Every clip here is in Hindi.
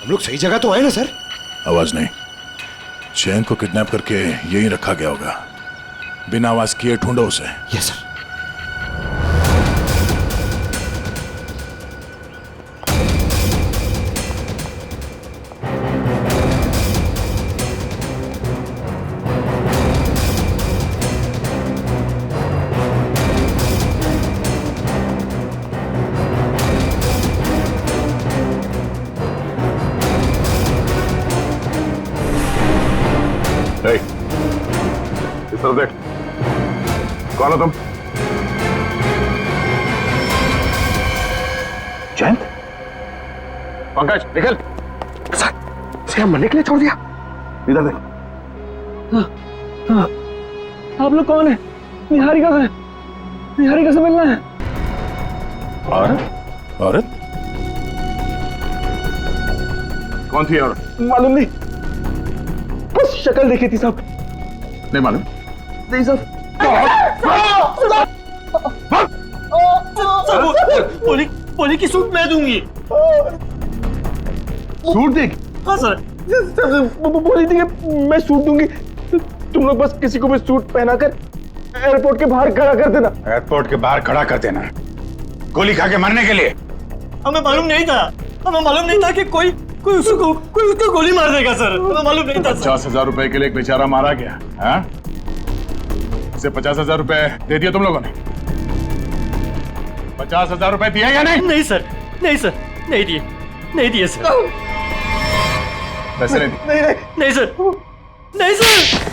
हम लोग सही जगह तो आए ना सर? आवाज नहीं। चैन को किडनैप करके यहीं रखा गया होगा। बिना आवाज किए ढूंढो उसे। Yes sir. इस तरफ देख। कौन हो तुम? जयंत? पंकज निकल। सर मरने के लिए छोड़ दिया? इधर देख। हाँ, आप लोग कौन है? निहारिका से, निहारिका से मिलना है। औरत? औरत? कौन थी औरत? मालूम नहीं, बस शक्ल देखी थी साहब। नहीं मालूम? नहीं साहब। पोली की सूट मैं दूंगी। सूट देख। हाँ सर, बोली थी कि मैं सूट दूंगी। तुम लोग बस किसी को भी सूट पहनाकर एयरपोर्ट के बाहर खड़ा कर देना। एयरपोर्ट के बाहर खड़ा कर देना? गोली खा के मरने के लिए? हमें मालूम नहीं था, हमें मालूम नहीं था कि कोई उसको गोली मार देगा सर। हमें मालूम नहीं था। 50,000 रुपए के लिए एक बेचारा मारा गया। हाँ? इसे 50,000 रुपए दे दिए तुम लोगों ने? 50,000 रुपए दिए या नहीं? नहीं सर, नहीं सर, नहीं दिए, नहीं दिए सर। पैसे नहीं दिए? नहीं सर, नहीं सर।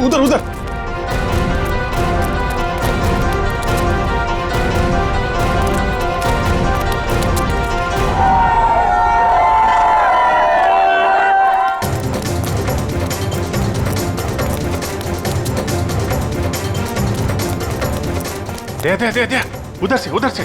उधर उधर। दे उधर से उधर से।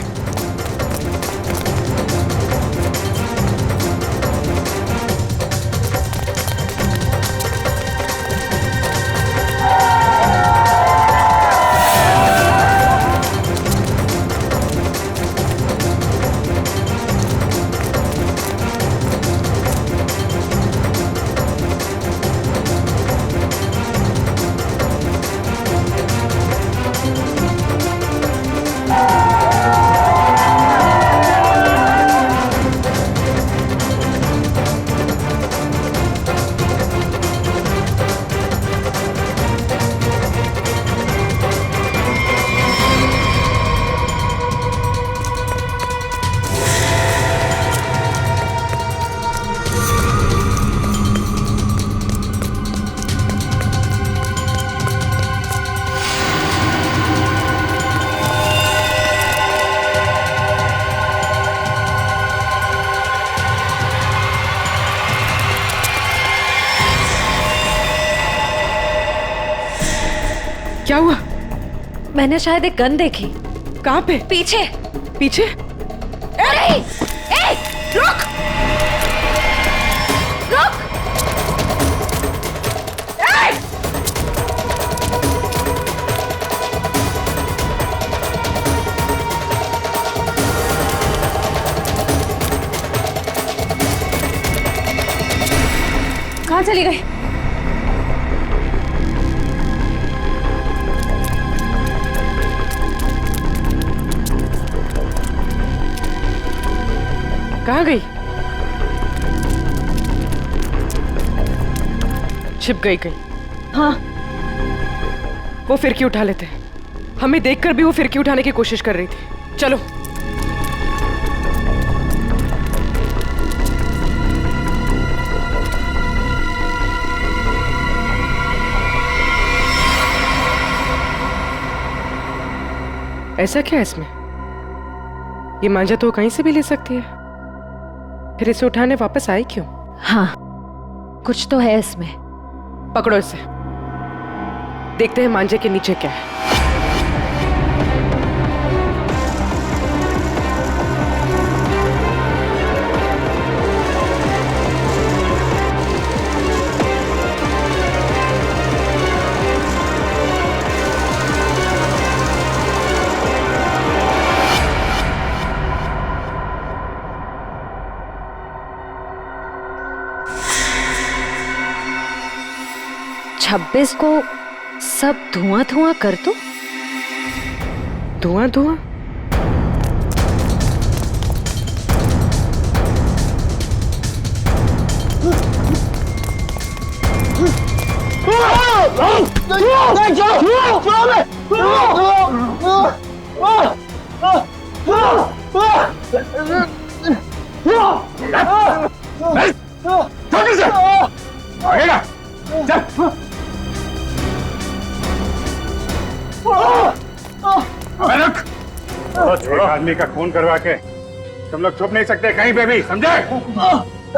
क्या हुआ? मैंने शायद एक गन देखी। कहाँ पे? पीछे। पीछे? अरे! ए! रुक! रुक! ए! कहाँ चली गई? कहाँ गई? छिप गई कहीं? हाँ। वो फिरकी उठा लेते हैं। हमें देखकर भी वो फिरकी उठाने की कोशिश कर रही थी। चलो। ऐसा क्या है इसमें? ये मांझा तो कहीं से भी ले सकती है, फिर इसे उठाने वापस आई क्यों? हाँ, कुछ तो है इसमें। पकड़ो इसे, देखते हैं मांझे के नीचे क्या है। 26 को सब धुआं धुआं कर दो। धुआं धुआं? एक आदमी का खून करवा के तुम लोग छुप नहीं सकते कहीं पे भी, समझे?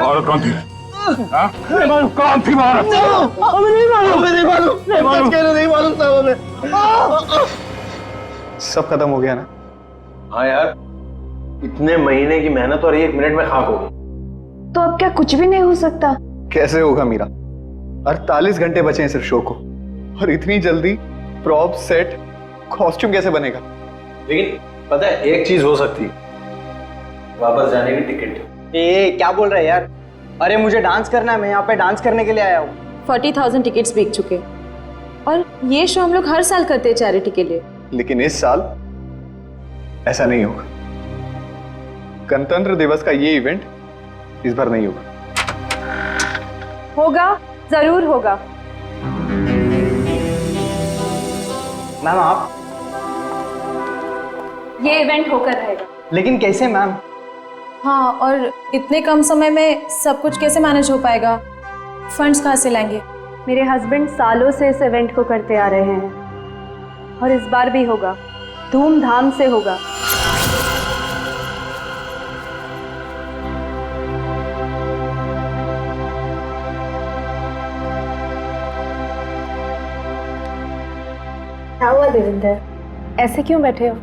और कौन थी? नहीं मालूम कौन थी औरत? सब खत्म हो गया ना? हाँ यार, इतने महीने की मेहनत और 1 मिनट में खाक हो गई। तो अब क्या कुछ भी नहीं हो सकता? कैसे होगा मीरा? 48 घंटे बचे हैं सिर्फ शो को, और इतनी जल्दी प्रॉप, सेट, कॉस्ट्यूम कैसे बनेगा? लेकिन पता है एक चीज हो सकती, वापस जाने की टिकट। ए क्या बोल रहा है यार? अरे मुझे डांस करना है, मैं यहाँ पे डांस करने के लिए आया हूँ। 40,000 टिकट्स बिक चुके, और ये शो हम लोग हर साल करते हैं चैरिटी के लिए। लेकिन इस साल ऐसा नहीं होगा। गणतंत्र दिवस का ये इवेंट इस बार नहीं होगा। होगा, जरूर होगा। मैम आप? ये इवेंट होकर रहेगा। लेकिन कैसे मैम? हाँ, और इतने कम समय में सब कुछ कैसे मैनेज हो पाएगा? फंड्स कहाँ से लाएंगे? मेरे हस्बैंड सालों से इस इवेंट को करते आ रहे हैं, और इस बार भी होगा, धूमधाम से होगा। क्या हुआ देविंदर, ऐसे क्यों बैठे हो?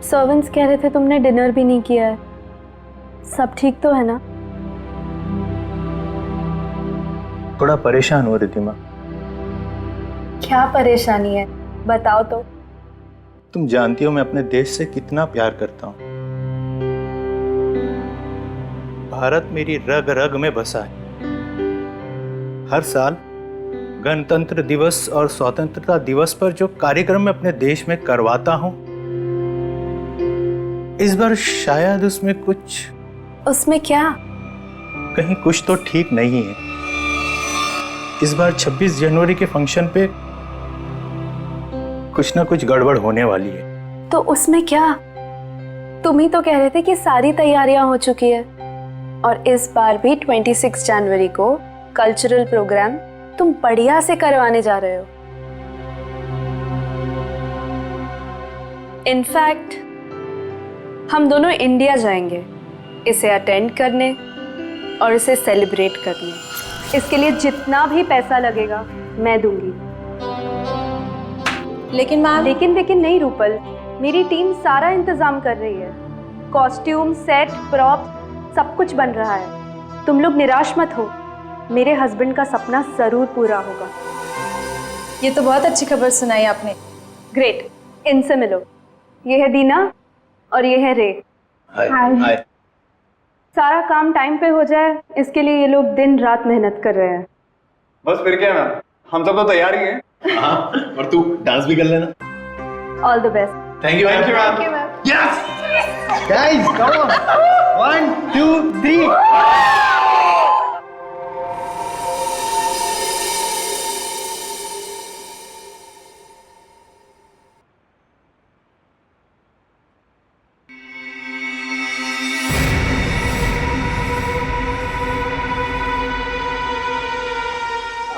सर्वेंट्स कह रहे थे तुमने डिनर भी नहीं किया है। सब ठीक तो है ना? थोड़ा परेशान हो रिद्धिमा। क्या परेशानी है, बताओ तो। तुम जानती हो मैं अपने देश से कितना प्यार करता हूँ। भारत मेरी रग रग में बसा है। हर साल गणतंत्र दिवस और स्वतंत्रता दिवस पर जो कार्यक्रम मैं अपने देश में करवाता हूँ, इस बार शायद उसमें क्या? कहीं कुछ तो ठीक नहीं है। इस बार 26 जनवरी के फंक्शन पे कुछ ना कुछ गड़बड़ होने वाली है। तो उसमें क्या? तुम ही तो कह रहे थे कि सारी तैयारियां हो चुकी है, और इस बार भी 26 जनवरी को कल्चरल प्रोग्राम तुम बढ़िया से करवाने जा रहे हो। इनफैक्ट हम दोनों इंडिया जाएंगे इसे अटेंड करने और इसे सेलिब्रेट करने। इसके लिए जितना भी पैसा लगेगा मैं दूंगी। लेकिन मैम, लेकिन नहीं रूपल, मेरी टीम सारा इंतजाम कर रही है। कॉस्ट्यूम, सेट, प्रॉप सब कुछ बन रहा है। तुम लोग निराश मत हो, मेरे हस्बैंड का सपना जरूर पूरा होगा। ये तो बहुत अच्छी खबर सुनाई आपने। ग्रेट, इनसे मिलो। ये है दीना और ये है रे। हाय। सारा काम टाइम पे हो जाए, इसके लिए ये लोग दिन रात मेहनत कर रहे हैं। बस फिर क्या मैम, हम सब तो तैयार ही हैं। हाँ, और तू डांस भी कर लेना। All the best. Thank you ma'am. Yes guys, come on. 1 2 3।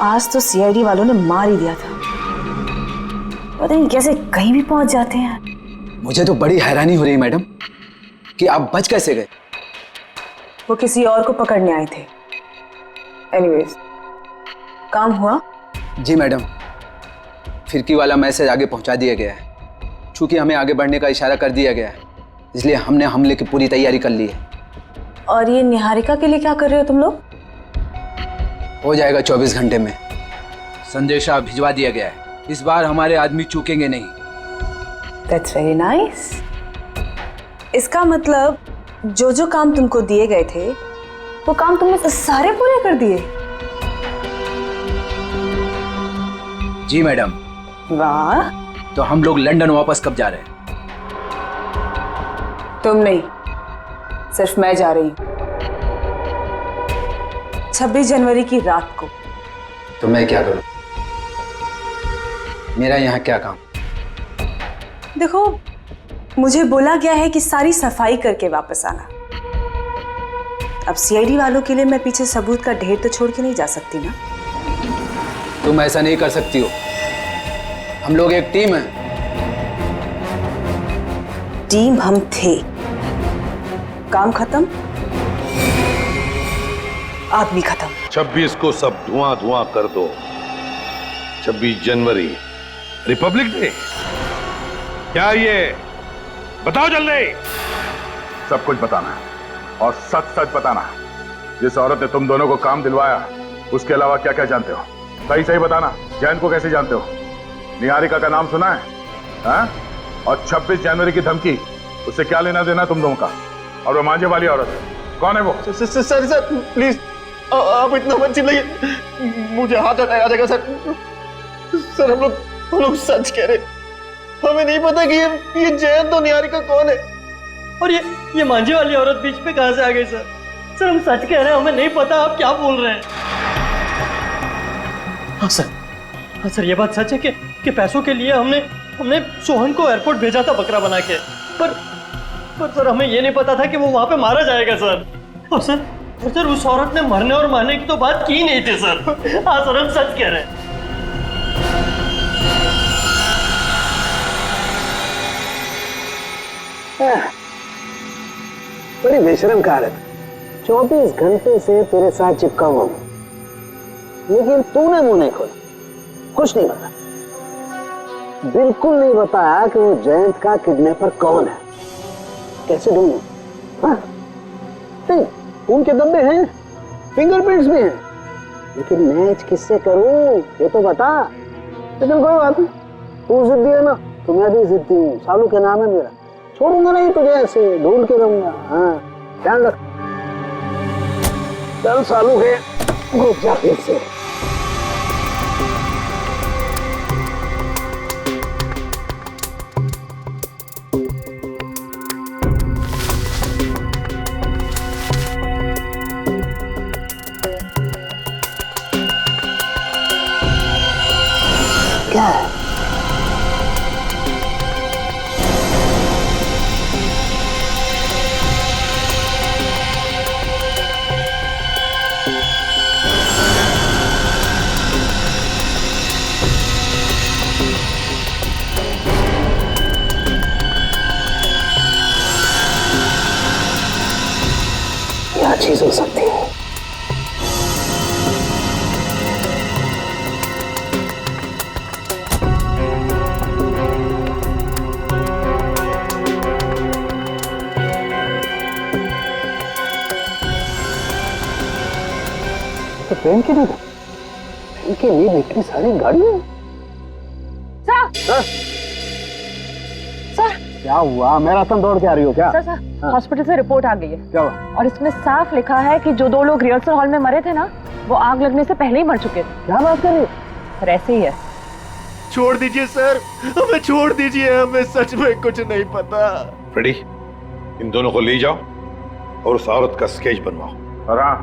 आज तो सीआईडी वालों ने मार ही दिया था। पता नहीं कैसे कहीं भी पहुंच जाते हैं। मुझे तो बड़ी हैरानी हो रही है मैडम कि आप बच कैसे गए। वो किसी और को पकड़ने आए थे। एनीवेज, काम हुआ? जी मैडम, फिरकी वाला मैसेज आगे पहुंचा दिया गया है। चूंकि हमें आगे बढ़ने का इशारा कर दिया गया है, इसलिए हमने हमले की पूरी तैयारी कर ली है। और ये निहारिका के लिए क्या कर रहे हो तुम लोग? हो जाएगा 24 घंटे में। संदेशा भिजवा दिया गया है। इस बार हमारे आदमी चूकेंगे नहीं। That's very nice. इसका मतलब जो काम तुमको दिए गए थे वो काम तुमने सारे पूरे कर दिए। जी मैडम। वाह। तो हम लोग लंदन वापस कब जा रहे हैं? तुम नहीं, सिर्फ मैं जा रही हूँ 26 जनवरी की रात को। तो मैं क्या करूं? मेरा यहाँ क्या काम? देखो, मुझे बोला गया है कि सारी सफाई करके वापस आना। अब सीआईडी वालों के लिए मैं पीछे सबूत का ढेर तो छोड़ के नहीं जा सकती ना। तुम ऐसा नहीं कर सकती हो, हम लोग एक टीम है। टीम हम थे, काम खत्म, आदमी खत्म। 26 को सब धुआं धुआं कर दो। 26 जनवरी रिपब्लिक डे। क्या ये बताओ जल्दी। सब कुछ बताना है और सच सच बताना है। जिस औरत ने तुम दोनों को काम दिलवाया उसके अलावा क्या क्या जानते हो? सही सही बताना। जैन को कैसे जानते हो? निहारिका का नाम सुना है? हाँ? और 26 जनवरी की धमकी, उससे क्या लेना देना तुम दोनों का? और वो मांझे वाली औरत कौन है वो? सर प्लीज आप इतना मत चिल्लाइए, मुझे हाथ हटाया जाएगा सर। सर हम लोग सच कह रहे, हमें नहीं पता कि ये जयंत तो निहारिका कौन है। और ये मांझे वाली औरत बीच में कहां से आ गई सर? सर हम सच कह रहे हैं, हमें नहीं पता आप क्या बोल रहे हैं। हाँ सर ये बात सच है कि पैसों के लिए हमने सोहन को एयरपोर्ट भेजा था बकरा बना के, पर सर हमें ये नहीं पता था कि वो वहां पे मारा जाएगा सर। और सर उस औरत ने मरने और मारने की तो बात की नहीं थी सर। हाँ सर हम सच कह रहे हैं। बड़ी बेशरम कारत, 24 घंटे से तेरे साथ चिपका हुआ हूं, लेकिन तूने मुंह नहीं खोला, कुछ नहीं बताया, बिल्कुल नहीं बताया कि वो जयंत का किडनैपर कौन है। कैसे ढूंढूं? हाँ? नहीं, उनके धब्बे हैं, फिंगरप्रिंट्स भी हैं, लेकिन मैच किससे करूं ये तो बता। लेकिन कोई बात नहीं, तू जिद्दी है ना तो मैं भी जिद्दी हूँ। सालू के नाम है मेरा, छोड़ूंगा नहीं तुझे, ऐसे ढूंढ के रहूंगा। हाँ ध्यान रख। चल सालू के घुस जा फिर से। क्या है? क्या चीज हो सकती है? तो पेन की नहीं, पेन के लिए इतनी सारी गाड़ियां। सर क्या हुआ? मैराथन दौड़ के आ रही हो क्या? सर हॉस्पिटल से रिपोर्ट आ गई है। क्या हुआ? और इसमें साफ लिखा है कि जो 2 लोग रिहर्सल हॉल में मरे थे ना, वो आग लगने से पहले ही मर चुके थे। क्या बात कर रही हो? सर ऐसे ही है। छोड़ दीजिए सर, हमें छोड़ दीजिए, हमें सच में कुछ नहीं पता। फ्रेडी, इन दोनों को ले जाओ और उस औरत का स्केच बनवाओ। और हाँ,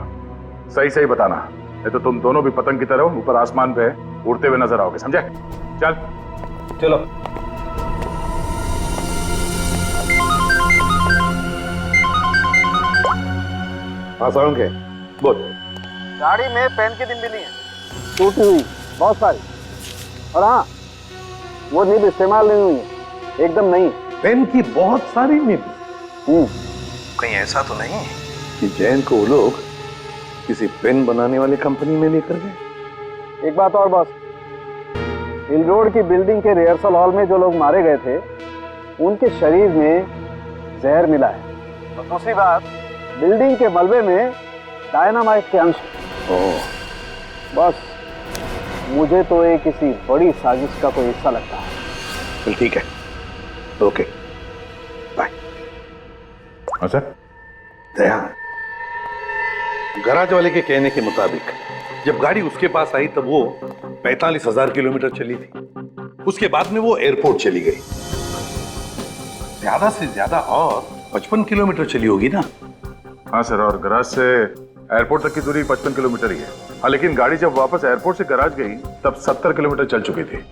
सही सही बताना, नहीं तो तुम दोनों भी पतंग की तरह ऊपर आसमान पे उड़ते हुए नजर आओगे, समझे? चल चलो। हाँ साउंड के बोल। गाड़ी में पेन की डिब्बी नहीं है, टूटी हुई बहुत सारी। और हाँ, वो निब इस्तेमाल नहीं हुई है, एकदम नहीं। पेन की बहुत सारी निब। कहीं ऐसा तो नहीं कि जैन को वो लोग किसी पेन बनाने वाली कंपनी में लेकर गए? एक बात और बॉस, हिल रोड की बिल्डिंग के रिहर्सल हॉल में जो लोग मारे गए थे, उनके शरीर में जहर मिला है। और दूसरी बात, बिल्डिंग के मलबे में डायनामाइट के अंश। बस मुझे तो ये किसी बड़ी साजिश का कोई हिस्सा लगता है। चल ठीक है, ओके बाय। अच्छा दया, गराज वाले के कहने के मुताबिक जब गाड़ी उसके पास आई तब वो 45,000 किलोमीटर चली थी। उसके बाद में वो एयरपोर्ट चली गई। ज्यादा से ज्यादा और 55 किलोमीटर चली होगी ना? हाँ सर, और गराज से एयरपोर्ट तक की दूरी 55 किलोमीटर ही है। हाँ, लेकिन गाड़ी जब वापस एयरपोर्ट से गराज गई तब 70 किलोमीटर चल चुकी थी।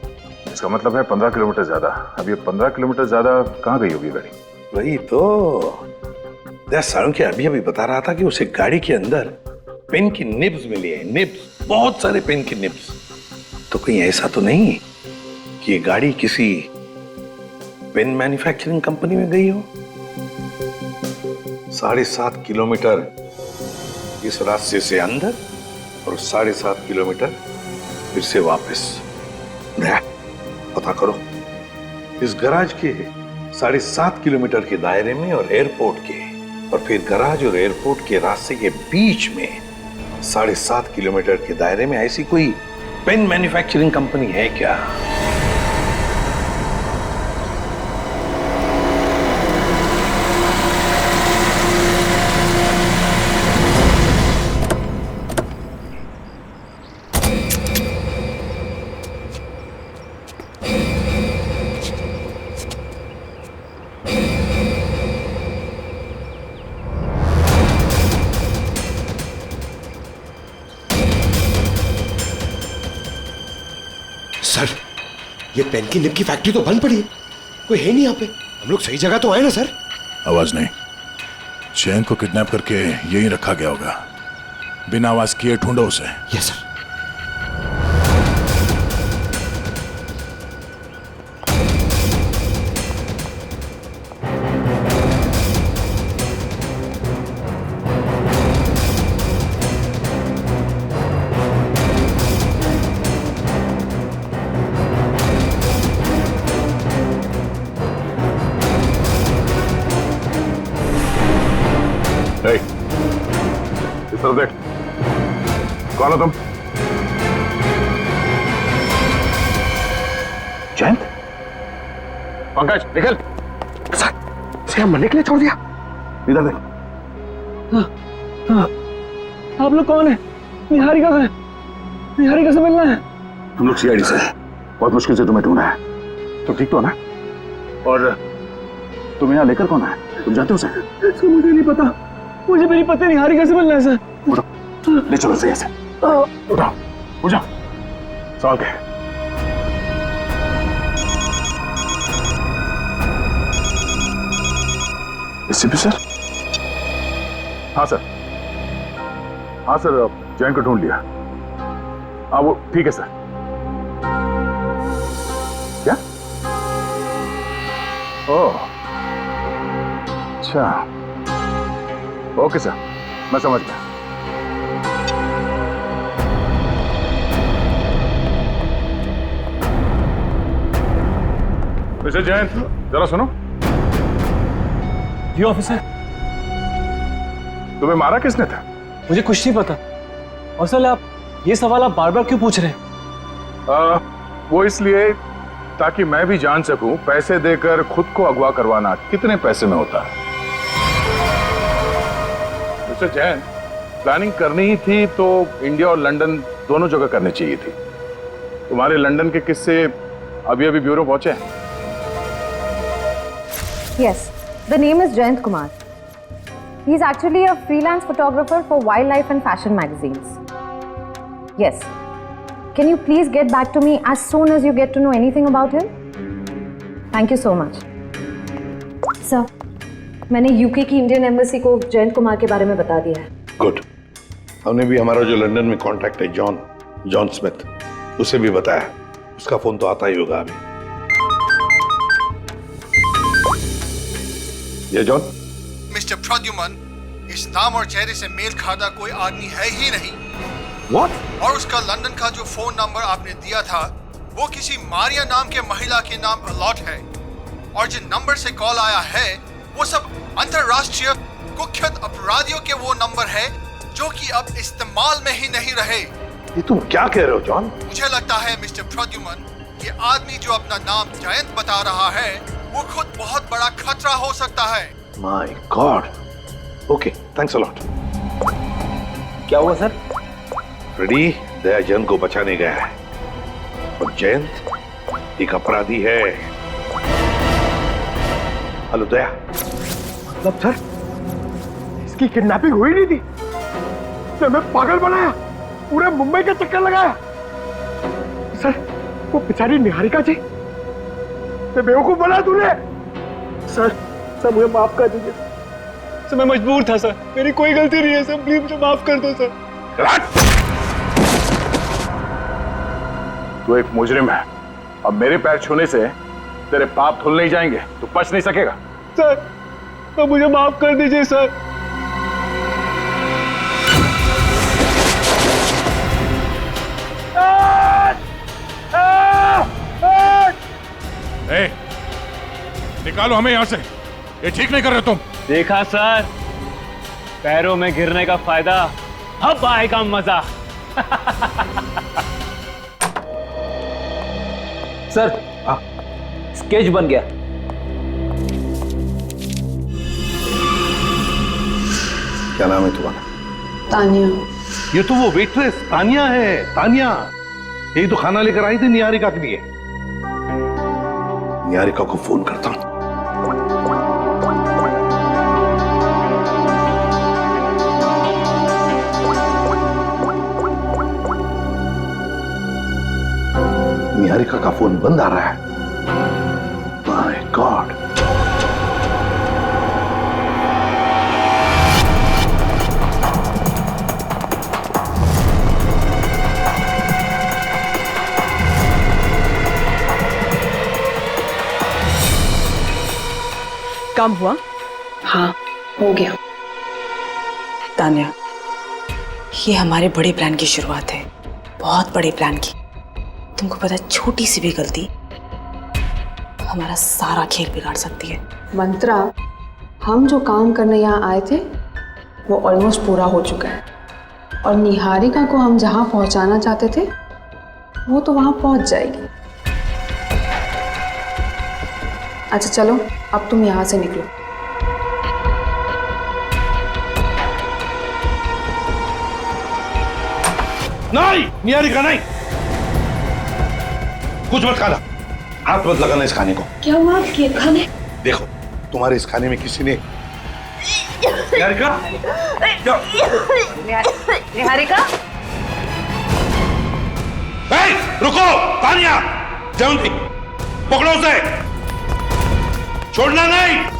इसका मतलब है 15 किलोमीटर ज्यादा। अब ये 15 किलोमीटर ज्यादा कहाँ गई होगी गाड़ी? वही तो सारुण के अभी बता रहा था कि उसे गाड़ी के अंदर पेन की निब्स मिली है। निब्स, बहुत सारे पेन की निब्स। तो कहीं ऐसा तो नहीं कि ये गाड़ी किसी पेन मैन्युफैक्चरिंग कंपनी में गई हो? 7.5 किलोमीटर इस रास्ते से अंदर और 7.5 किलोमीटर फिर से वापस। पता करो इस गराज के 7.5 किलोमीटर के दायरे में और एयरपोर्ट के, और फिर गराज और एयरपोर्ट के रास्ते के बीच में 7.5 किलोमीटर के दायरे में ऐसी कोई पेन मैन्युफैक्चरिंग कंपनी है क्या? सर, ये पेन की निब की फैक्ट्री तो बंद पड़ी है, कोई है नहीं यहाँ पे। हम लोग सही जगह तो आए ना सर? आवाज नहीं। जैन को किडनैप करके यहीं रखा गया होगा। बिना आवाज किए ढूंढो उसे। Yes sir. इस तरफ देख। कौन हो तुम? जयंत? पंकज निकल। सर, मरने के लिए छोड़ दिया। इधर देख। आप लोग कौन है? निहारिका से? निहारिका से मिलना है। हम लोग सीआईडी से। बहुत मुश्किल से तुम्हें ढूंढा है। तुम ठीक तो ना? और तुम यहाँ लेकर कौन है? तुम जानते हो उसे? इसको मुझे नहीं पता। मुझे मेरी पत्नी निहारिका से मिलना है सर। उठो, ले चलो से ऐसे। उठाओ, उठ जाओ। सवाल क्या है? SP sir? हाँ सर। हाँ सर, जैन को ढूंढ लिया। हाँ वो ठीक है सर। क्या? ओह, अच्छा। ओके सर, मैं समझ गया। मिस्टर जैन, जरा सुनो। जी ऑफिसर। तुम्हें मारा किसने था? मुझे कुछ नहीं पता। और सर, आप ये सवाल आप बार बार क्यों पूछ रहे हैं? वो इसलिए ताकि मैं भी जान सकूं पैसे देकर खुद को अगवा करवाना कितने पैसे में होता है। मिस्टर जैन, प्लानिंग करनी ही थी तो इंडिया और लंदन दोनों जगह करनी चाहिए थी। तुम्हारे लंदन के किस्से अभी अभी ब्यूरो पहुंचे हैं। Yes, the name is Jayant Kumar. He is actually a freelance photographer for wildlife and fashion magazines. Yes. Can you please get back to me as soon as you get to know anything about him? Thank you so much. Sir, मैंने यूके की इंडियन एम्बेसी को जयंत कुमार के बारे में बता दिया है। गुड। हमने भी हमारा जो लंदन में कांटेक्ट है जॉन स्मिथ, उसे भी बताया। उसका फोन तो आता ही होगा अभी। ये जॉन? मिस्टर प्रद्युमन, इस नाम और चेहरे से मेल खाता कोई आदमी है ही नहीं। What? और उसका लंदन का जो फोन नंबर आपने दिया था वो किसी मारिया नाम के महिला के नाम अलॉट है, और जिन नंबर से कॉल आया है वो सब अंतरराष्ट्रीय कुख्यात अपराधियों के वो नंबर है जो कि अब इस्तेमाल में ही नहीं रहे। ये तुम क्या कह रहे हो जॉन? मुझे लगता है मिस्टर प्रद्युमन, ये आदमी जो अपना नाम जयंत बता रहा है वो खुद बहुत बड़ा खतरा हो सकता है। My God. Okay, thanks a lot. क्या हुआ सर? फ्रेडी दया जयंत को बचाने गया है और जयंत एक अपराधी है। हेलो दया। मतलब सर इसकी किडनैपिंग हुई नहीं थी? तो मैं पागल बनाया, पूरे मुंबई का चक्कर लगाया। सर वो बेचारी निहारिका जी, मैं बेवकूफ बना तूने। सर मुझे माफ कर दीजिए सर, मैं मजबूर था सर, मेरी कोई गलती नहीं है सर, प्लीज मुझे माफ कर दो सर। तू एक मुजरिम है और मेरे पैर छूने से तेरे पाप धुल नहीं जाएंगे, तू बच नहीं सकेगा। सर तो मुझे माफ कर दीजिए सर। ए, निकालो हमें यहाँ से, ये ठीक नहीं कर रहे तुम। देखा सर, पैरों में गिरने का फायदा, अब आएगा मजा। सर स्केच बन गया। क्या नाम है तुम्हारा? तानिया। ये तो वो वेट्रेस तानिया है, तानिया। यही तो खाना लेकर आई थी निहारिका के लिए। निहारिका को फोन करता हूं। निहारिका का फोन बंद आ रहा है। My God. काम हुआ? हाँ हो गया। तान्या, ये हमारे बड़े प्लान की शुरुआत है, बहुत बड़े प्लान की। तुमको पता है छोटी सी भी गलती हमारा सारा खेल बिगाड़ सकती है। मंत्रा, हम जो काम करने यहाँ आए थे वो ऑलमोस्ट पूरा हो चुका है और निहारिका को हम जहाँ पहुँचाना चाहते थे वो तो वहाँ पहुँच जाएगी। अच्छा चलो अब तुम यहाँ से निकलो। नहीं निहारिका नहीं, कुछ मत खाना, हाथ मत लगाना इस खाने को। क्या हुआ आपके खाने? देखो तुम्हारे इस खाने में किसी ने निहारिका निहारिका रुको, तानिया जयंती पकड़ो उसे, छोड़ना नहीं।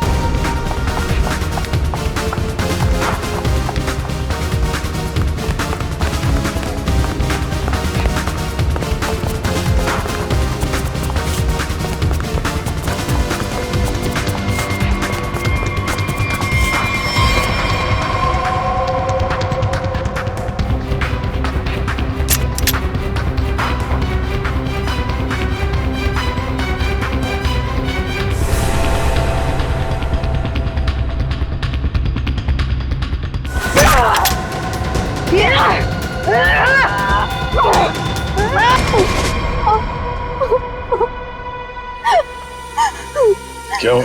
क्यों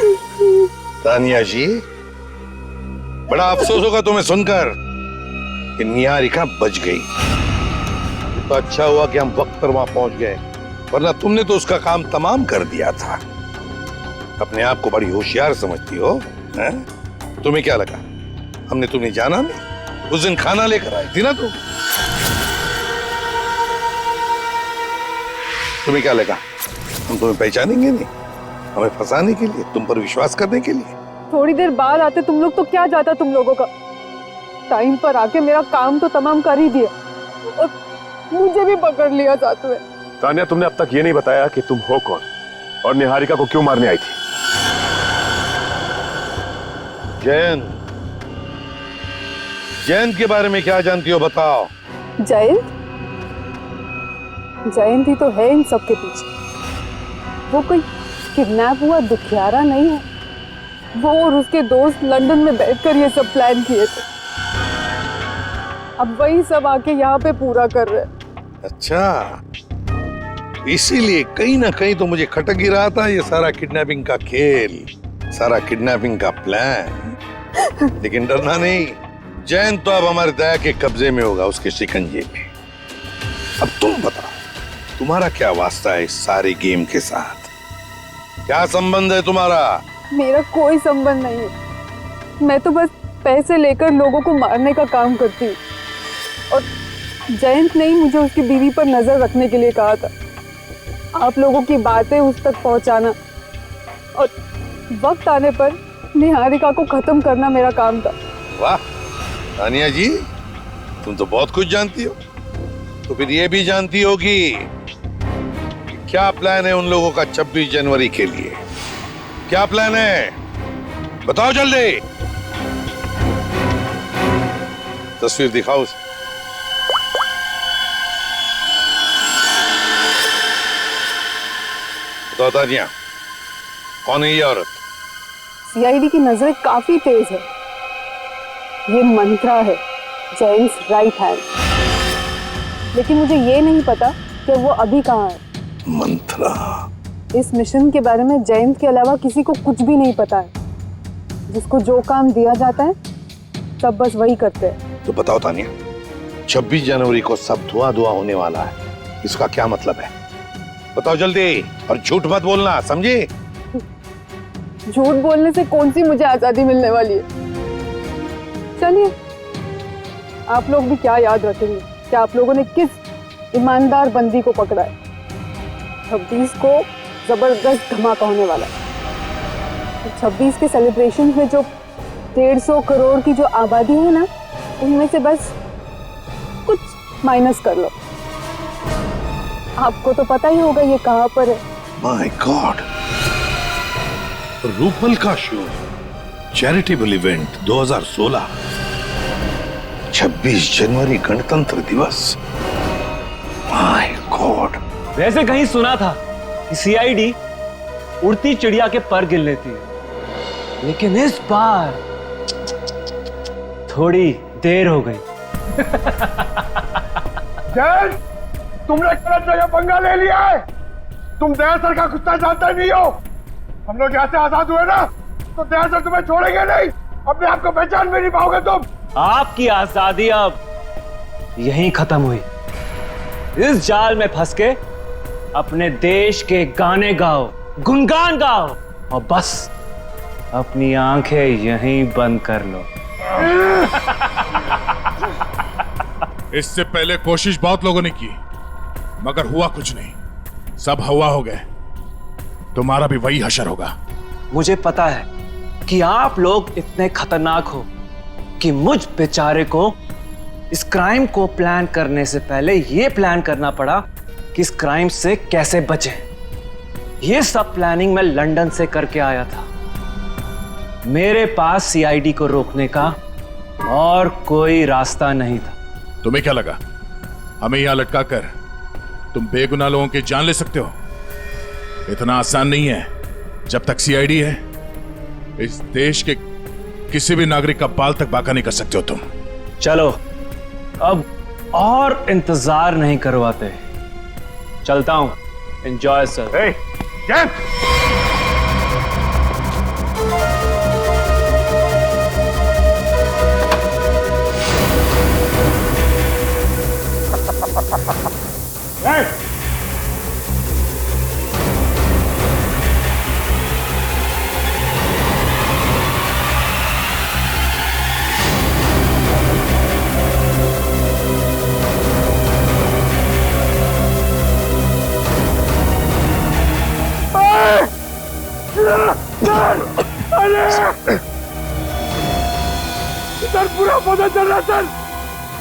तानिया जी, बड़ा अफसोस होगा तुम्हें सुनकर कि निहारिका बच गई। तो अच्छा हुआ कि हम वक्त पर वहां पहुंच गए, वरना तुमने तो उसका काम तमाम कर दिया था। अपने आप को बड़ी होशियार समझती हो, हैं? तुम्हें क्या लगा हमने तुम्हें जाना नहीं? उस दिन खाना लेकर आई थी ना तुम। तुम्हें क्या लगा हम तुम्हें पहचानेंगे नहीं? हमें फंसाने के लिए, तुम पर विश्वास करने के लिए। थोड़ी देर बाद आते तुम लोग तो क्या जाता तुम लोगों का। टाइम पर आके मेरा काम तो तमाम कर ही दिया और मुझे भी पकड़ लिया साथ में। तानिया, तुमने अब तक ये नहीं बताया कि तुम हो कौन और निहारिका को क्यों मारने आई थी? जयंत, जयंत के बारे में क्या जानती हो बताओ। जयंत? जयंत ही तो है इन सब के पीछे। वो कोई किडनैप हुआ दुखियारा नहीं है। वो और उसके दोस्त लंदन में बैठकर ये सब प्लान किए थे। अब वही सब आके यहाँ पे पूरा कर रहे हैं। अच्छा, इसीलिए कहीं ना कहीं तो मुझे खटक ही रहा था ये सारा किडनैपिंग का खेल, सारा किडनैपिंग का प्लान। लेकिन डरना नहीं, जैन तो अब हमारे दया के कब्जे में होगा, उसके शिकंजे में। अब तुम बताओ, तुम्हारा क्या वास्ता है इस सारी गेम के साथ? क्या संबंध है तुम्हारा? मेरा कोई संबंध नहीं है। मैं तो बस पैसे लेकर लोगों को मारने का काम करती हूँ। और जयंत ने ही मुझे उसकी बीवी पर नजर रखने के लिए कहा था। आप लोगों की बातें उस तक पहुंचाना और वक्त आने पर निहारिका को खत्म करना मेरा काम था। वाह तानिया जी, तुम तो बहुत कुछ जानती हो। तो फिर ये भी जानती होगी कि क्या प्लान है उन लोगों का 26 जनवरी के लिए? क्या प्लान है? बताओ जल्दी। तस्वीर दिखाओ उसे। बताओ तानिया, कौन है ये औरत? सीआईडी की नजरें काफी तेज है। ये मंत्रा है, जेम्स राइट हैंड। लेकिन मुझे ये नहीं पता कि वो अभी कहाँ है। मंत्रा? इस मिशन के बारे में जयंत के अलावा किसी को कुछ भी नहीं पता है। जिसको जो काम दिया जाता है सब बस वही करते हैं। तो बताओ तानिया, 26 जनवरी को सब धुआं धुआं होने वाला है, इसका क्या मतलब है? बताओ जल्दी, और झूठ मत बोलना, समझी? झूठ बोलने से कौन सी मुझे आजादी मिलने वाली है? चलिए, आप लोग भी क्या याद रखेंगे कि आप लोगों ने किस ईमानदार बंदी को पकड़ा है। 26 को जबरदस्त धमाका होने वाला है। 26 के सेलिब्रेशन में जो 150 करोड़ की जो आबादी है ना, उनमें से बस कुछ माइनस कर लो। आपको तो पता ही होगा ये कहाँ पर है। माय गॉड, रूपल का शो, चैरिटेबल इवेंट 2016, 26 जनवरी गणतंत्र दिवस। My God. वैसे कहीं सुना था कि सीआईडी उड़ती चिड़िया के पर गिन लेती है, लेकिन इस बार थोड़ी देर हो गई। जैन, तुमने गलत जगह पंगा ले लिया है। तुम दया सर का कुत्ता जानते नहीं हो। हम लोग यहाँ से आजाद हुए ना, तो दया सर तुम्हें छोड़ेंगे नहीं। अपने आप को पहचान भी नहीं पाओगे तुम। आपकी आजादी अब यहीं खत्म हुई। इस जाल में फंस के अपने देश के गाने गाओ, गुनगान गाओ, और बस अपनी आंखें यहीं बंद कर लो। इससे पहले कोशिश बहुत लोगों ने की, मगर हुआ कुछ नहीं, सब हवा हो गए। तुम्हारा भी वही हशर होगा। मुझे पता है कि आप लोग इतने खतरनाक हो कि मुझ बेचारे को इस क्राइम को प्लान करने से पहले यह प्लान करना पड़ा कि इस क्राइम से कैसे बचें। यह सब प्लानिंग मैं लंदन से करके आया था। मेरे पास सीआईडी को रोकने का और कोई रास्ता नहीं था। तुम्हें क्या लगा हमें यहां लटका कर तुम बेगुनाह लोगों की जान ले सकते हो? इतना आसान नहीं है। जब तक सीआईडी है, इस देश के किसी भी नागरिक का बाल तक बाका नहीं कर सकते हो तुम। चलो, अब और इंतजार नहीं करवाते, चलता हूं। Enjoy sir. सर, पूरा पता चल रहा सर।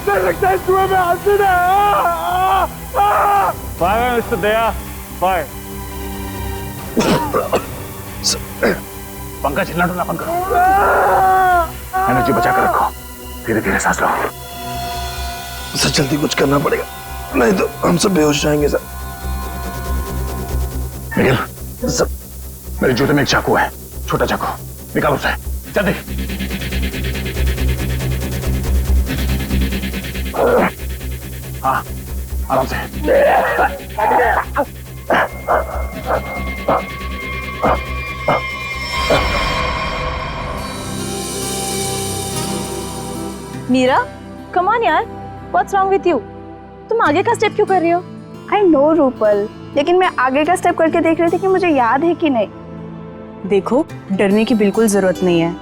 सर, लगता है कुएं में आसिड है। फायर मिस्टर दया, फायर। पंखा चिल्लाना ना बंद करो। एनर्जी बचा कर रखो, धीरे धीरे सांस लो। सर जल्दी कुछ करना पड़ेगा, नहीं तो हम सब बेहोश जाएंगे सर। निखिल, सर, मेरे जूते में एक चाकू है, छोटा चाकू, निकालो उसे जल्दी। हाँ, आराम से। मीरा, कम ऑन यार, व्हाट्स रॉन्ग विथ यू? तुम आगे का स्टेप क्यों कर रही हो? आई नो रूपल, लेकिन मैं आगे का स्टेप करके देख रही थी कि मुझे याद है कि नहीं। देखो, डरने की बिल्कुल जरूरत नहीं है।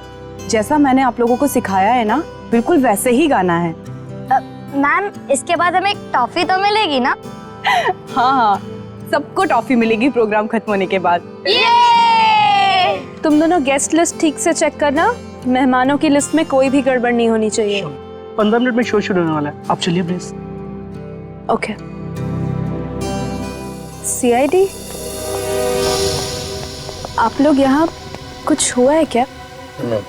जैसा मैंने आप लोगों को सिखाया है ना, बिल्कुल वैसे ही गाना है। मैम, इसके बाद हमें टॉफी तो मिलेगी ना? हाँ हाँ, सबको टॉफी मिलेगी प्रोग्राम खत्म होने के बाद। तुम दोनों गेस्ट लिस्ट ठीक से चेक करना, मेहमानों की लिस्ट में कोई भी गड़बड़ नहीं होनी चाहिए। 15 मिनट में शो शुरू होने वाला है, आप चलिए प्लीज। ओके। सीआईडी, आप लोग यहाँ, कुछ हुआ है क्या?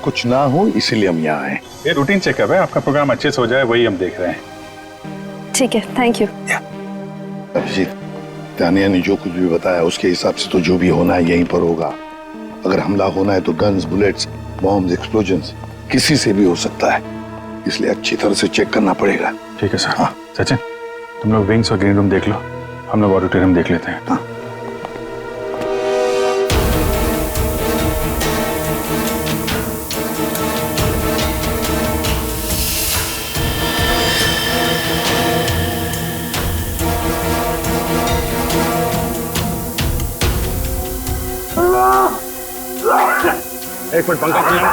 कुछ ना हो इसीलिए हम यहाँ आए। ये रूटीन चेकअप है, आपका प्रोग्राम अच्छे से हो जाए वही हम देख रहे हैं। ठीक है, थैंक यू। अभिजीत, तानिया ने जो कुछ भी बताया उसके हिसाब से तो जो भी होना है यहीं पर होगा। अगर हमला होना है तो गन्स, बुलेट्स, बॉम्ब्स, एक्सप्लोजन्स किसी से भी हो सकता है, इसलिए अच्छी तरह से चेक करना पड़ेगा। ठीक है सर। हाँ सचिन, तुम लोग विंग्स और ग्रीन रूम देख लो, हम लोग ऑडिटोरियम देख लेते हैं। हाँ। एक मिनट, पंखा बंद करो।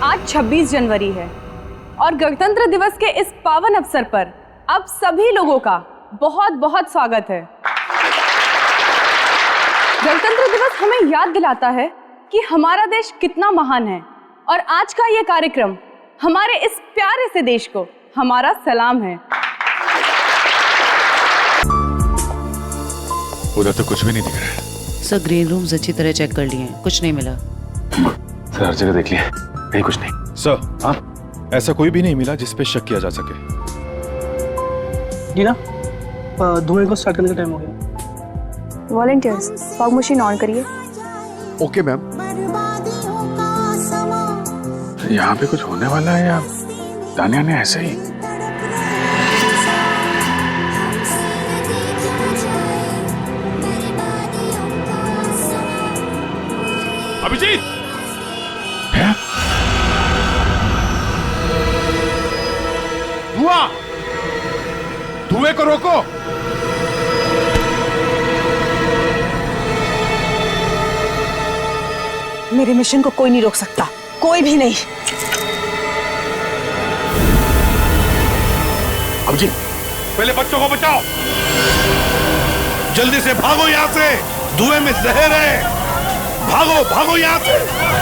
आज 26 जनवरी है और गणतंत्र दिवस के इस पावन अवसर पर आप सभी लोगों का बहुत बहुत स्वागत है। गणतंत्र दिवस हमें याद दिलाता है कि हमारा देश कितना महान है और आज का ये कार्यक्रम हमारे इस प्यारे से देश को हमारा सलाम है। उधर तो कुछ भी नहीं दिख रहा है। सर, ग्रीन रूम्स अच्छी तरह चेक कर लिए हैं, कुछ नहीं मिला। सर हर जगह देख लिया, कहीं कुछ नहीं। सर, हाँ, ऐसा कोई भी नहीं मिला जिस पे शक किया जा सके। जी ना, धुएं को स्टार्ट करने का टाइम हो गया। वॉलंटियर्स, फॉग मशीन ऑन करिए। Okay ma'am. यहाँ पे कुछ होने वाला है या तानिया ने ऐसे ही? अभिजीत, धुआं, धुएं को रोको। मेरे मिशन को कोई नहीं रोक सकता, कोई भी नहीं। अभिजीत, पहले बच्चों को बचाओ, जल्दी से भागो यहाँ से, धुएं में जहर है, भागो भागो यहाँ से।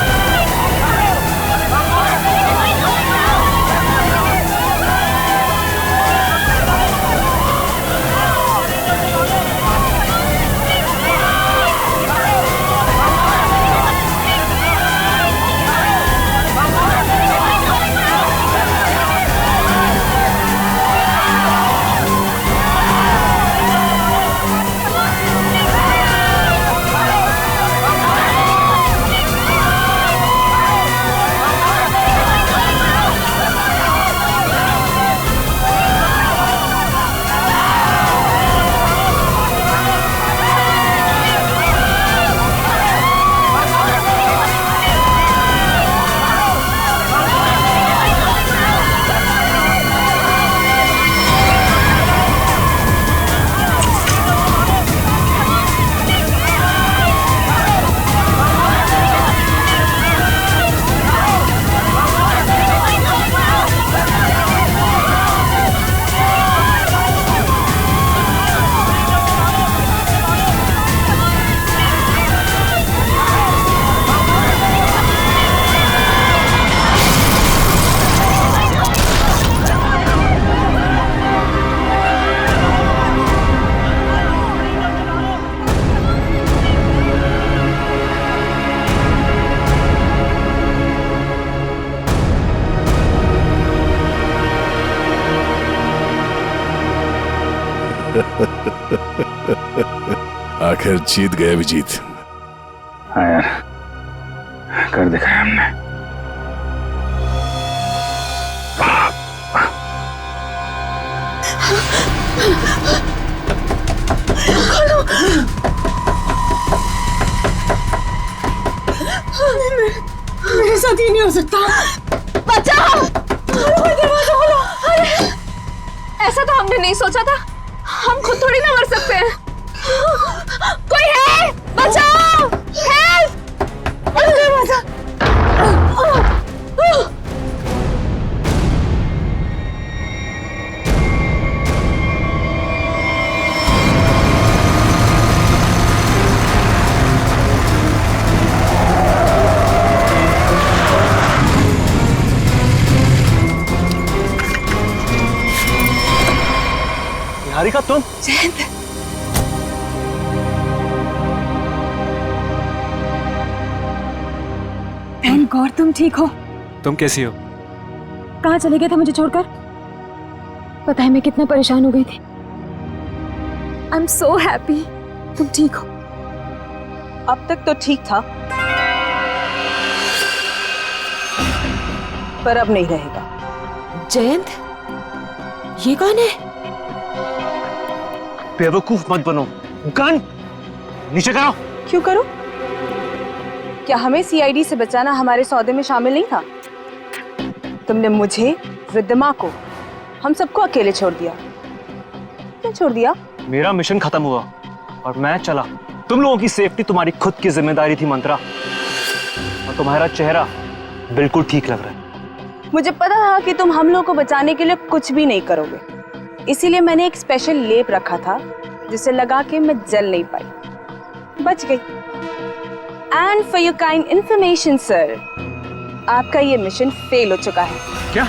आखिर जीत गए अभिजीत। हाँ यार, कर दिखाया हमने। मेरे साथ ये नहीं हो सकता। बचाओ! दरवाजा खोलो! अरे, ऐसा तो हमने नहीं सोचा था। हम खुद थोड़ी ना मर सकते हैं। कोई है? बचाओ! हेल्प! दरवाजा! निहारिका तुम? जयंत, थैंक गॉड तुम ठीक हो। तुम कैसी हो? कहाँ चले गए थे मुझे छोड़कर? पता है मैं कितना परेशान हो गई थी। आई एम सो हैप्पी तुम ठीक हो। अब तक तो ठीक था, पर अब नहीं रहेगा। जयंत, ये कौन है? बेवकूफ मत बनो। गन नीचे करो। क्यों करो? क्या हमें सीआईडी से बचाना हमारे सौदे में शामिल नहीं था? तुमने मुझे, रिद्धिमा को, हम सबको अकेले छोड़ दिया। क्यों छोड़ दिया? मेरा मिशन खत्म हुआ और मैं चला। तुम लोगों की सेफ्टी तुम्हारी खुद की जिम्मेदारी थी मंत्रा, और तुम्हारा चेहरा बिल्कुल ठीक लग रहा है। मुझे पता था कि तुम हम लोग को बचाने के लिए कुछ भी नहीं करोगे, इसीलिए मैंने एक स्पेशल लेप रखा था जिसे लगा के मैं जल नहीं पाई, बच गई। And for your kind information sir, आपका ये मिशन फेल हो चुका है। क्या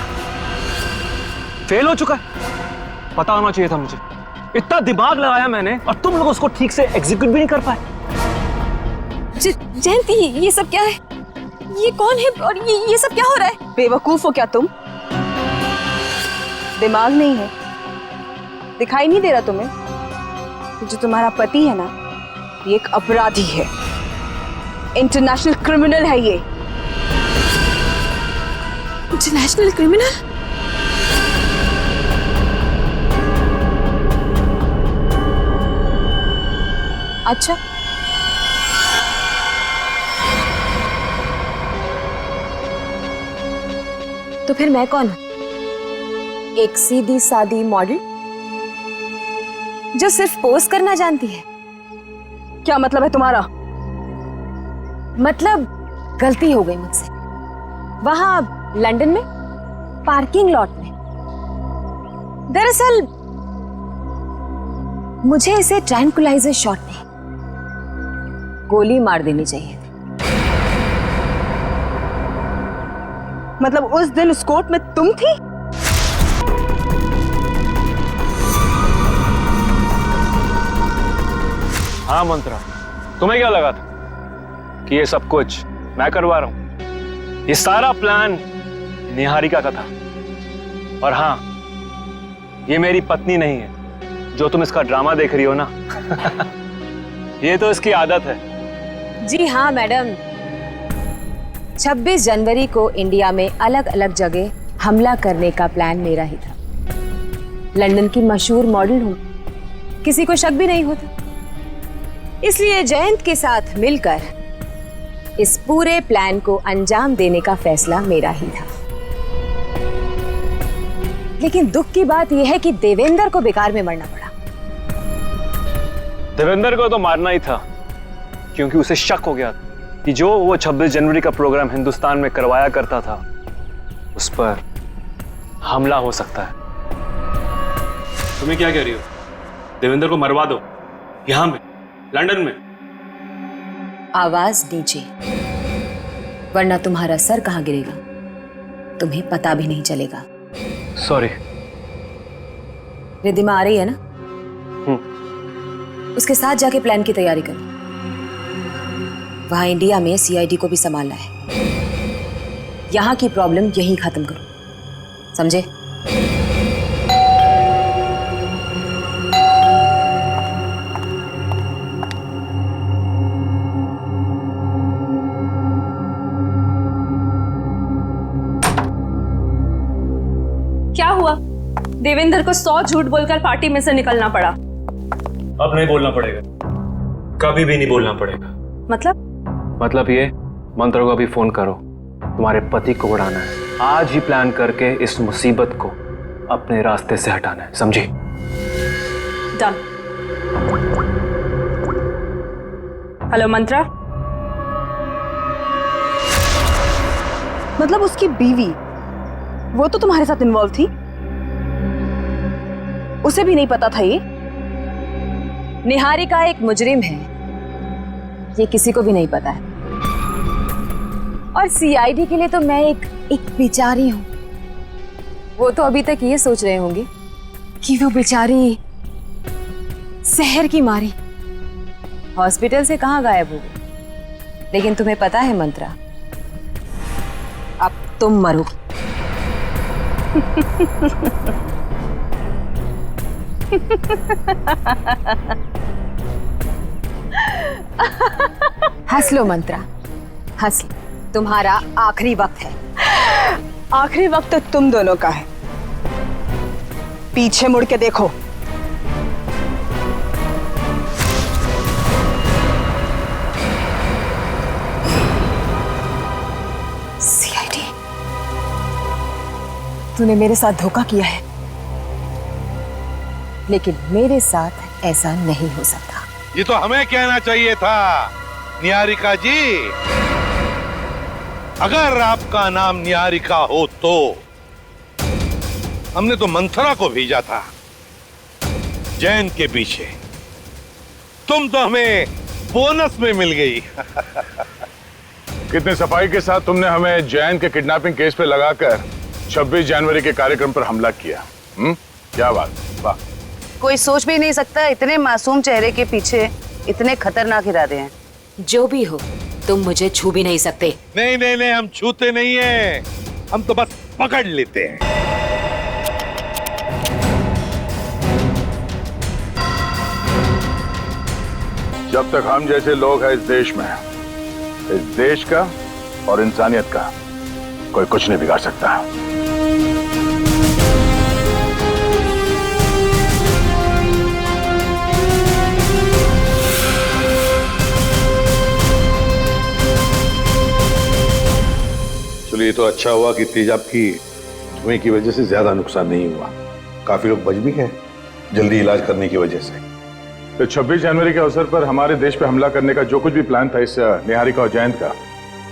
फेल हो चुका है? पता होना चाहिए था मुझे। इतना दिमाग लगाया मैंने और तुम लोग उसको ठीक से एग्जीक्यूट भी नहीं कर पाए। जयंती, ये सब क्या है? ये कौन है और ये सब क्या हो रहा है? बेवकूफ हो क्या तुम? दिमाग नहीं है? दिखाई नहीं दे रहा तुम्हें? जो तुम्हारा पति है ना, ये एक अपराधी है, इंटरनेशनल क्रिमिनल है ये। International criminal? अच्छा, तो फिर मैं कौन हूं? एक सीधी सादी मॉडल जो सिर्फ पोज करना जानती है। क्या मतलब है तुम्हारा? मतलब गलती हो गई मुझसे वहां लंदन में पार्किंग लॉट में। दरअसल मुझे इसे ट्रैंकुलाइजर शॉट में गोली मार देनी चाहिए। मतलब उस दिन उस कोर्ट में तुम थी? हाँ मंत्रा, तुम्हें क्या लगा था कि ये सब कुछ मैं करवा रहा हूं? ये सारा प्लान निहारिका का था। और हाँ, ये मेरी पत्नी नहीं है जो तुम इसका ड्रामा देख रही हो ना। ये तो इसकी आदत है। जी हाँ मैडम, 26 जनवरी को इंडिया में अलग अलग जगह हमला करने का प्लान मेरा ही था। लंदन की मशहूर मॉडल हूँ, किसी को शक भी नहीं होता। इसलिए जयंत के साथ मिलकर इस पूरे प्लान को अंजाम देने का फैसला मेरा ही था। लेकिन दुख की बात यह है कि देवेंद्र को बेकार में मरना पड़ा। देवेंद्र को तो मारना ही था, क्योंकि उसे शक हो गया कि जो वो 26 जनवरी का प्रोग्राम हिंदुस्तान में करवाया करता था, उस पर हमला हो सकता है। तुम्हें क्या कह रही हो? देवेंद्र को मरवा दो यहां में, लंदन में। आवाज नीचे, वरना तुम्हारा सर कहां गिरेगा तुम्हें पता भी नहीं चलेगा। सॉरी। रिद्धिमा आ रही है ना? उसके साथ जाके प्लान की तैयारी करो। वहां इंडिया में सीआईडी को भी संभालना है। यहां की प्रॉब्लम यहीं खत्म करो, समझे? देवेंद्र को 100 झूठ बोलकर पार्टी में से निकलना पड़ा। अब नहीं बोलना पड़ेगा, कभी भी नहीं बोलना पड़ेगा। मतलब ये, मंत्रा को अभी फोन करो, तुम्हारे पति को उड़ाना है। आज ही प्लान करके इस मुसीबत को अपने रास्ते से हटाना है, समझी? डन। हेलो मंत्रा। मतलब उसकी बीवी, वो तो तुम्हारे साथ इन्वॉल्व थी? उसे भी नहीं पता था ये? निहारिका एक मुजरिम है, ये किसी को भी नहीं पता है। और सीआईडी के लिए तो मैं एक बेचारी हूं। वो तो अभी तक ये सोच रहे होंगे कि वो बेचारी शहर की मारी हॉस्पिटल से कहां गायब हो गई। लेकिन तुम्हें पता है मंत्रा, अब तुम मरो। हंस लो मंत्रा, हंस लो। तुम्हारा आखिरी वक्त है। आखिरी वक्त तो तुम दोनों का है। पीछे मुड़ के देखो। सीआईडी, तूने मेरे साथ धोखा किया है, लेकिन मेरे साथ ऐसा नहीं हो सकता। ये तो हमें कहना चाहिए था निहारिका जी। अगर आपका नाम निहारिका हो तो हमने तो मंथरा को भेजा था जैन के पीछे। तुम तो हमें बोनस में मिल गई। कितने सफाई के साथ तुमने हमें जैन के किडनैपिंग केस पे लगाकर 26 जनवरी के कार्यक्रम पर हमला किया। क्या बात, वाह। कोई सोच भी नहीं सकता इतने मासूम चेहरे के पीछे इतने खतरनाक इरादे हैं। जो भी हो, तुम मुझे छू भी नहीं सकते। नहीं नहीं नहीं, हम छूते नहीं हैं, हम तो बस पकड़ लेते हैं। जब तक हम जैसे लोग हैं इस देश में, इस देश का और इंसानियत का कोई कुछ नहीं बिगाड़ सकता। चलिए, तो अच्छा हुआ कि तेजाब की धुएं की वजह से ज्यादा नुकसान नहीं हुआ। काफी लोग बच भी गए जल्दी इलाज करने की वजह से। तो 26 जनवरी के अवसर पर हमारे देश पे हमला करने का जो कुछ भी प्लान था इस निहारिका और जयंत का,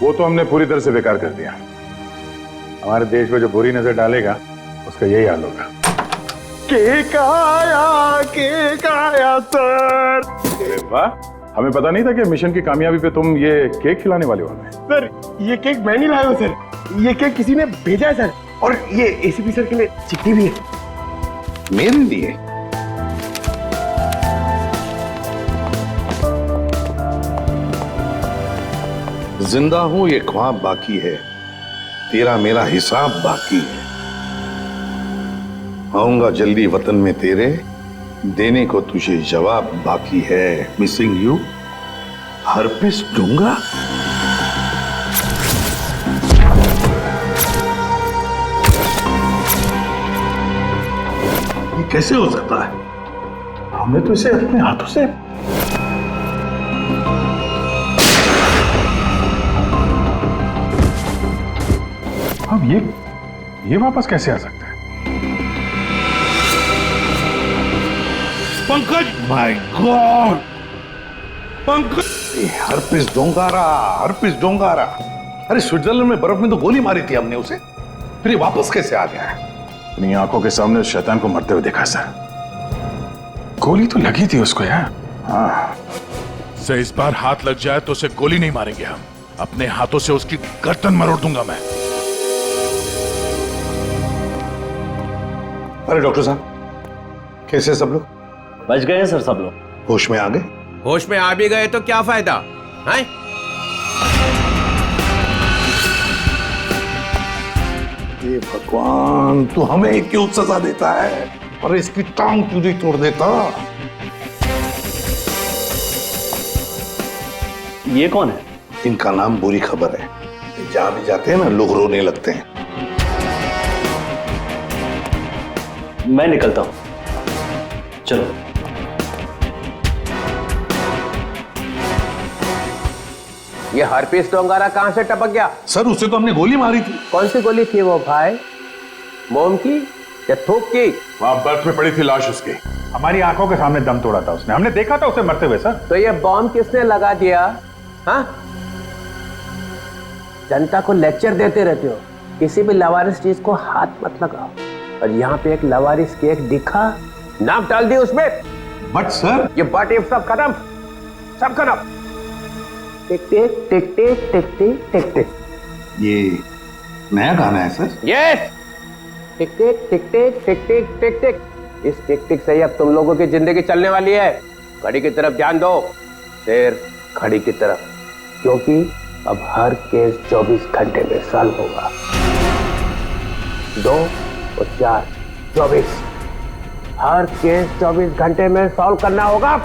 वो तो हमने पूरी तरह से बेकार कर दिया। हमारे देश में जो बुरी नजर डालेगा उसका यही हाल होगा। केक आया सर। अरे वाह, हमें पता नहीं था कि मिशन की कामयाबी पे तुम ये केक खिलाने वाले हो हमें। सर, ये केक मैं नहीं लाया हूं सर, ये केक किसी ने भेजा है सर। और ये एसीपी सर के लिए चिट्ठी भी है। मेरे लिए? जिंदा हूं ये ख्वाब बाकी है, तेरा मेरा हिसाब बाकी है। आऊंगा जल्दी वतन में तेरे, देने को तुझे जवाब बाकी है। मिसिंग यू, हरपिस दूंगा। ये कैसे हो सकता है? हमने तो इसे अपने हाथों से अब ये वापस कैसे आ सकता है? पंकज, माय गॉड, पंकज, हरपिस डोंगारा, हरपिस डोंगारा। अरे स्विट्जरलैंड में बर्फ में तो गोली मारी थी हमने उसे, फिर ये वापस कैसे आ गया है? अपनी आंखों के सामने उस शैतान को मरते हुए देखा सर। गोली तो लगी थी उसको यार। हाँ, से इस बार हाथ लग जाए तो उसे गोली नहीं मारेंगे हम, अपने हाथों से उसकी गर्दन मरोड़ दूंगा मैं। अरे डॉक्टर साहब, कैसे सब लोग? बच गए सर सब लोग। होश में आ गए? होश में आ भी गए तो क्या फायदा है? ये भगवान, तू हमें क्यों सजा देता है? और इसकी टांग क्यों नहीं तोड़ देता? ये कौन है? इनका नाम बुरी खबर है। जहां भी जाते हैं ना, लोग रोने लगते हैं। मैं निकलता हूं, चलो। ये हरपीस डोंगारा कहां से टपक गया? सर उसे तो हमने गोली मारी थी। कौन सी गोली थी वो भाई? मोम की या थूक की? वहां बर्फ में पड़ी थी लाश उसकी। हमारी आंखों के सामने दम तोड़ा था उसने, हमने देखा था उसे मरते हुए सर। तो ये बॉम्ब किसने लगा दिया? हाँ, जनता को लेक्चर देते रहते हो, किसी भी लवारिस चीज को हाथ मत लगाओ। और यहाँ पे एक लवारिस केक दिखा, नाम डाल दी उसमें। बट सर ये बट इफ सब खत्म, सब खत्म। टिक टिक टिक टिक टिक टिक टिक टिक। ये नया गाना है सर? यस, टिक टिक टिक टिक टिक टिक टिक टिक। इस टिक टिक से ही अब तुम लोगों की जिंदगी चलने वाली है। घड़ी की तरफ ध्यान दो, फिर घड़ी की तरफ, क्योंकि अब हर केस 24 घंटे में सॉल्व होगा। 2 और 4 24, हर केस 24 घंटे में सॉल्व करना होगा।